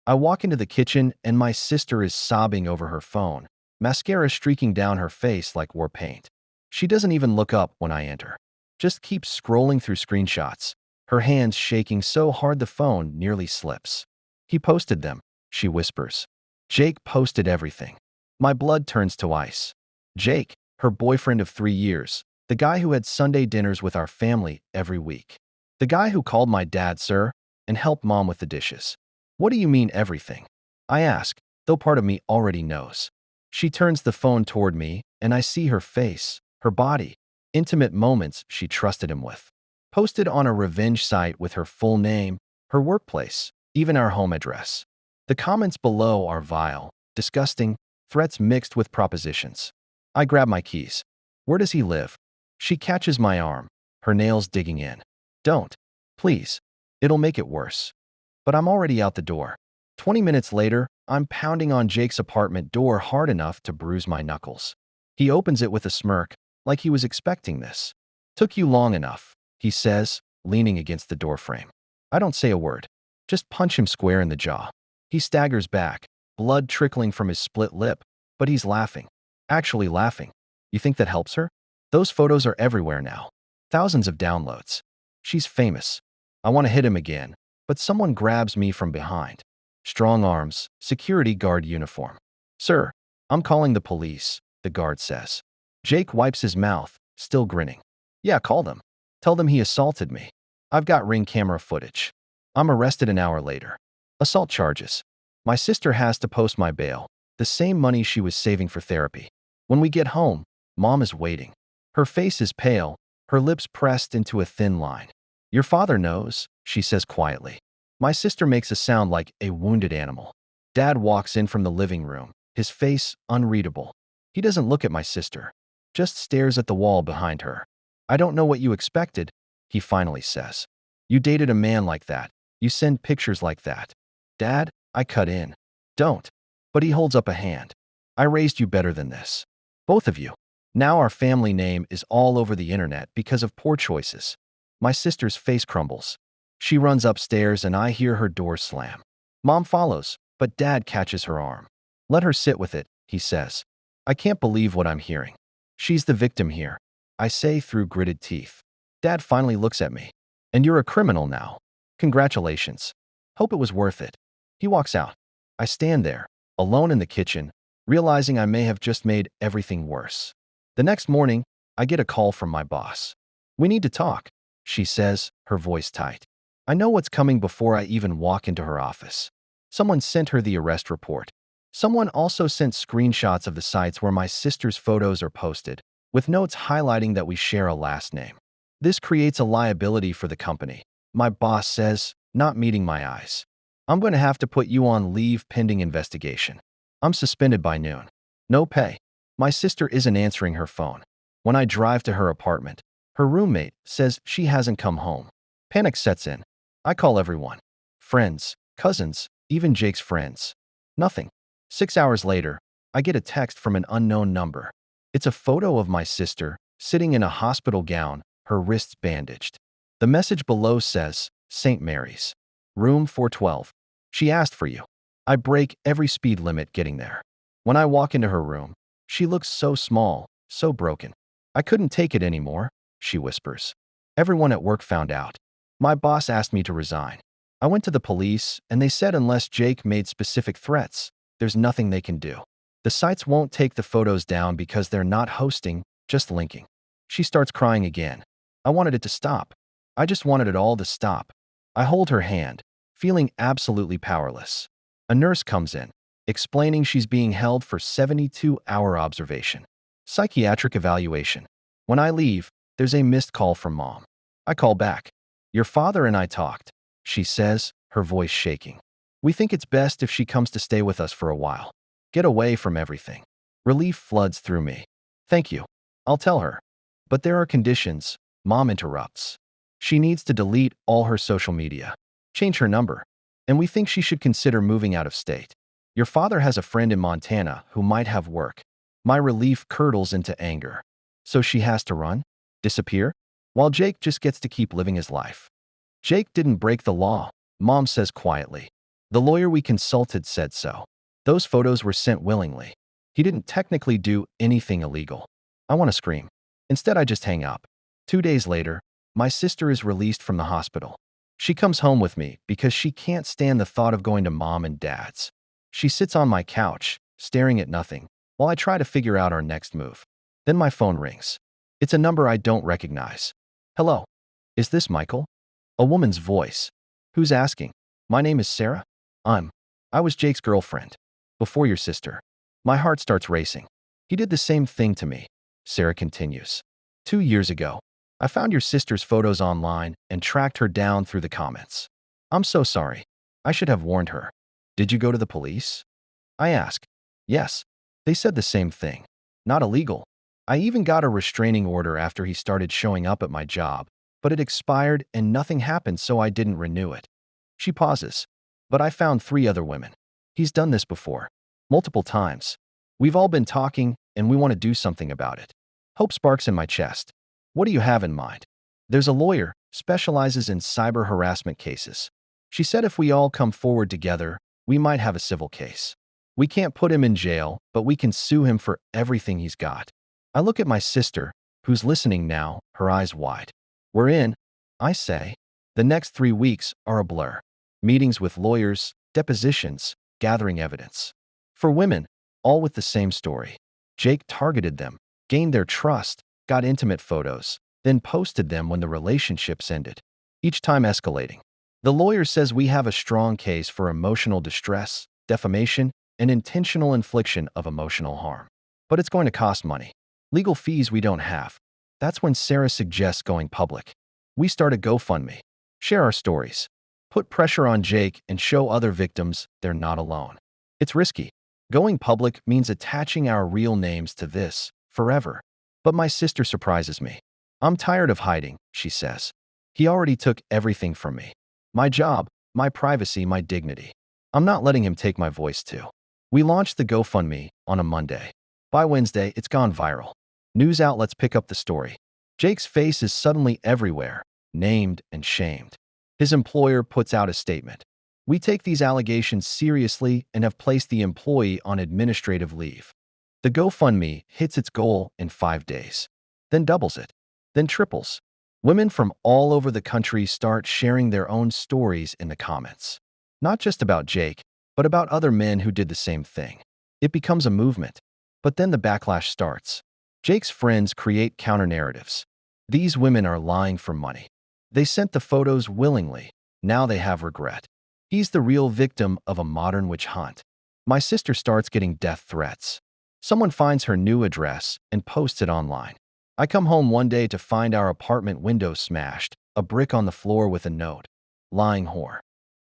I walk into the kitchen and my sister is sobbing over her phone, mascara streaking down her face like war paint. She doesn't even look up when I enter. Just keeps scrolling through screenshots, her hands shaking so hard the phone nearly slips. He posted them, she whispers. Jake posted everything. My blood turns to ice. Jake, her boyfriend of 3 years, the guy who had Sunday dinners with our family every week. The guy who called my dad, sir, and helped mom with the dishes. What do you mean everything? I ask, though part of me already knows. She turns the phone toward me, and I see her face, her body, intimate moments she trusted him with. Posted on a revenge site with her full name, her workplace, even our home address. The comments below are vile, disgusting, threats mixed with propositions. I grab my keys. Where does he live? She catches my arm, her nails digging in. Don't. Please. It'll make it worse. But I'm already out the door. 20 minutes later, I'm pounding on Jake's apartment door hard enough to bruise my knuckles. He opens it with a smirk, like he was expecting this. Took you long enough, he says, leaning against the doorframe. I don't say a word. Just punch him square in the jaw. He staggers back, blood trickling from his split lip, but he's laughing. Actually laughing. You think that helps her? Those photos are everywhere now. Thousands of downloads. She's famous. I want to hit him again, but someone grabs me from behind. Strong arms, security guard uniform. Sir, I'm calling the police, the guard says. Jake wipes his mouth, still grinning. Yeah, call them. Tell them he assaulted me. I've got ring camera footage. I'm arrested an hour later. Assault charges. My sister has to post my bail, the same money she was saving for therapy. When we get home, Mom is waiting. Her face is pale, her lips pressed into a thin line. Your father knows, she says quietly. My sister makes a sound like a wounded animal. Dad walks in from the living room, his face unreadable. He doesn't look at my sister, just stares at the wall behind her. I don't know what you expected, he finally says. You dated a man like that. You send pictures like that. Dad, I cut in. Don't. But he holds up a hand. I raised you better than this. Both of you. Now our family name is all over the internet because of poor choices. My sister's face crumbles. She runs upstairs and I hear her door slam. Mom follows, but Dad catches her arm. Let her sit with it, he says. I can't believe what I'm hearing. She's the victim here, I say through gritted teeth. Dad finally looks at me. And you're a criminal now. Congratulations. Hope it was worth it. He walks out. I stand there, alone in the kitchen, realizing I may have just made everything worse. The next morning, I get a call from my boss. We need to talk, she says, her voice tight. I know what's coming before I even walk into her office. Someone sent her the arrest report. Someone also sent screenshots of the sites where my sister's photos are posted, with notes highlighting that we share a last name. This creates a liability for the company, my boss says, not meeting my eyes. I'm going to have to put you on leave pending investigation. I'm suspended by noon. No pay. My sister isn't answering her phone. When I drive to her apartment, her roommate says she hasn't come home. Panic sets in. I call everyone. Friends, cousins, even Jake's friends. Nothing. 6 hours later, I get a text from an unknown number. It's a photo of my sister, sitting in a hospital gown, her wrists bandaged. The message below says, St. Mary's. Room 412. She asked for you. I break every speed limit getting there. When I walk into her room, she looks so small, so broken. I couldn't take it anymore, she whispers. Everyone at work found out. My boss asked me to resign. I went to the police, and they said unless Jake made specific threats, there's nothing they can do. The sites won't take the photos down because they're not hosting, just linking. She starts crying again. I wanted it to stop. I just wanted it all to stop. I hold her hand, feeling absolutely powerless. A nurse comes in, explaining she's being held for 72-hour observation. Psychiatric evaluation. When I leave, there's a missed call from Mom. I call back. Your father and I talked, she says, her voice shaking. We think it's best if she comes to stay with us for a while. Get away from everything. Relief floods through me. Thank you. I'll tell her. But there are conditions, Mom interrupts. She needs to delete all her social media, change her number, and we think she should consider moving out of state. Your father has a friend in Montana who might have work. My relief curdles into anger. So she has to run? Disappear? While Jake just gets to keep living his life. Jake didn't break the law, Mom says quietly. The lawyer we consulted said so. Those photos were sent willingly. He didn't technically do anything illegal. I want to scream. Instead, I just hang up. 2 days later, my sister is released from the hospital. She comes home with me because she can't stand the thought of going to mom and dad's. She sits on my couch, staring at nothing, while I try to figure out our next move. Then my phone rings. It's a number I don't recognize. Hello? Is this Michael? A woman's voice. Who's asking? My name is Sarah. I was Jake's girlfriend. Before your sister. My heart starts racing. He did the same thing to me. Sarah continues. 2 years ago, I found your sister's photos online and tracked her down through the comments. I'm so sorry. I should have warned her. Did you go to the police? I ask. Yes. They said the same thing. Not illegal. I even got a restraining order after he started showing up at my job, but it expired and nothing happened, so I didn't renew it. She pauses. But I found 3 other women. He's done this before. Multiple times. We've all been talking, and we want to do something about it. Hope sparks in my chest. What do you have in mind? There's a lawyer, specializes in cyber harassment cases. She said if we all come forward together, we might have a civil case. We can't put him in jail, but we can sue him for everything he's got. I look at my sister, who's listening now, her eyes wide. We're in, I say. The next 3 weeks are a blur. Meetings with lawyers, depositions, gathering evidence. For women, all with the same story. Jake targeted them, gained their trust, got intimate photos, then posted them when the relationships ended. Each time escalating. The lawyer says we have a strong case for emotional distress, defamation, and intentional infliction of emotional harm. But it's going to cost money. Legal fees we don't have. That's when Sarah suggests going public. We start a GoFundMe. Share our stories. Put pressure on Jake and show other victims they're not alone. It's risky. Going public means attaching our real names to this forever. But my sister surprises me. I'm tired of hiding, she says. He already took everything from me. My job, my privacy, my dignity. I'm not letting him take my voice too. We launched the GoFundMe on a Monday. By Wednesday, it's gone viral. News outlets pick up the story. Jake's face is suddenly everywhere, named and shamed. His employer puts out a statement. We take these allegations seriously and have placed the employee on administrative leave. The GoFundMe hits its goal in 5 days, then doubles it, then triples. Women from all over the country start sharing their own stories in the comments. Not just about Jake, but about other men who did the same thing. It becomes a movement. But then the backlash starts. Jake's friends create counter-narratives. These women are lying for money. They sent the photos willingly. Now they have regret. He's the real victim of a modern witch hunt. My sister starts getting death threats. Someone finds her new address and posts it online. I come home one day to find our apartment window smashed, a brick on the floor with a note. Lying whore.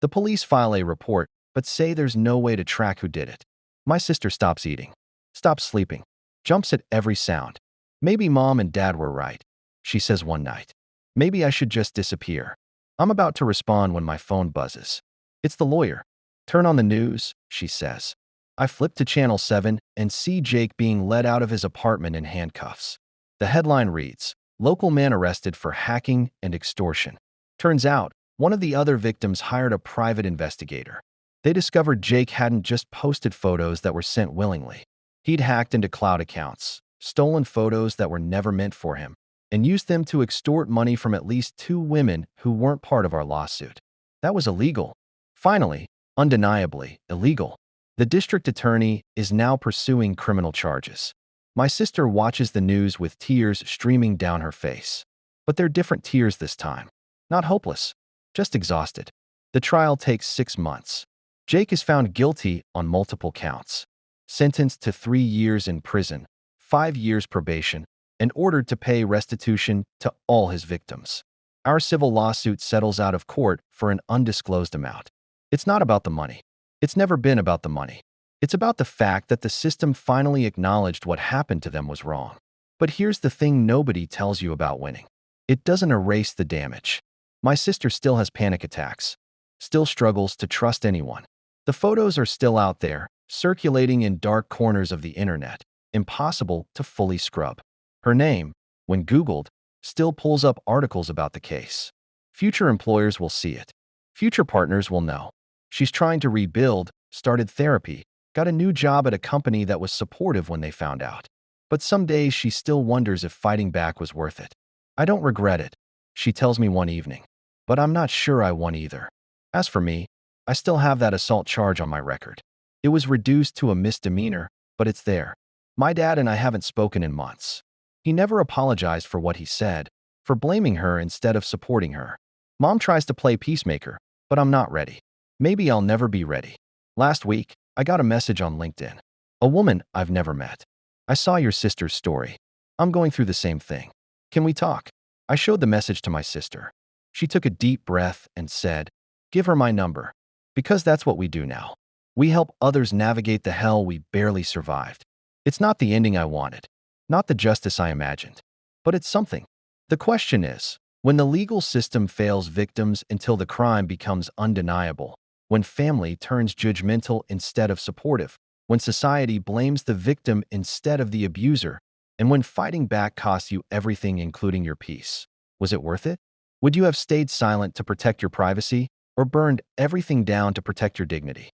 The police file a report, but say there's no way to track who did it. My sister stops eating, stops sleeping, jumps at every sound. Maybe mom and dad were right, she says one night. Maybe I should just disappear. I'm about to respond when my phone buzzes. It's the lawyer. Turn on the news, she says. I flip to Channel 7 and see Jake being led out of his apartment in handcuffs. The headline reads, "Local man arrested for hacking and extortion." Turns out, one of the other victims hired a private investigator. They discovered Jake hadn't just posted photos that were sent willingly. He'd hacked into cloud accounts, stolen photos that were never meant for him, and used them to extort money from at least 2 women who weren't part of our lawsuit. That was illegal. Finally, undeniably illegal. The district attorney is now pursuing criminal charges. My sister watches the news with tears streaming down her face. But they're different tears this time. Not hopeless, just exhausted. The trial takes 6 months. Jake is found guilty on multiple counts. Sentenced to 3 years in prison, 5 years probation, and ordered to pay restitution to all his victims. Our civil lawsuit settles out of court for an undisclosed amount. It's not about the money. It's never been about the money. It's about the fact that the system finally acknowledged what happened to them was wrong. But here's the thing nobody tells you about winning. It doesn't erase the damage. My sister still has panic attacks, still struggles to trust anyone. The photos are still out there, circulating in dark corners of the internet, impossible to fully scrub. Her name, when Googled, still pulls up articles about the case. Future employers will see it. Future partners will know. She's trying to rebuild, started therapy, got a new job at a company that was supportive when they found out. But some days she still wonders if fighting back was worth it. I don't regret it, she tells me one evening. But I'm not sure I won either. As for me, I still have that assault charge on my record. It was reduced to a misdemeanor, but it's there. My dad and I haven't spoken in months. He never apologized for what he said, for blaming her instead of supporting her. Mom tries to play peacemaker, but I'm not ready. Maybe I'll never be ready. Last week, I got a message on LinkedIn. A woman I've never met. I saw your sister's story. I'm going through the same thing. Can we talk? I showed the message to my sister. She took a deep breath and said, "Give her my number." Because that's what we do now. We help others navigate the hell we barely survived. It's not the ending I wanted, not the justice I imagined, but it's something. The question is, when the legal system fails victims until the crime becomes undeniable, when family turns judgmental instead of supportive, when society blames the victim instead of the abuser, and when fighting back costs you everything including your peace, was it worth it? Would you have stayed silent to protect your privacy or burned everything down to protect your dignity?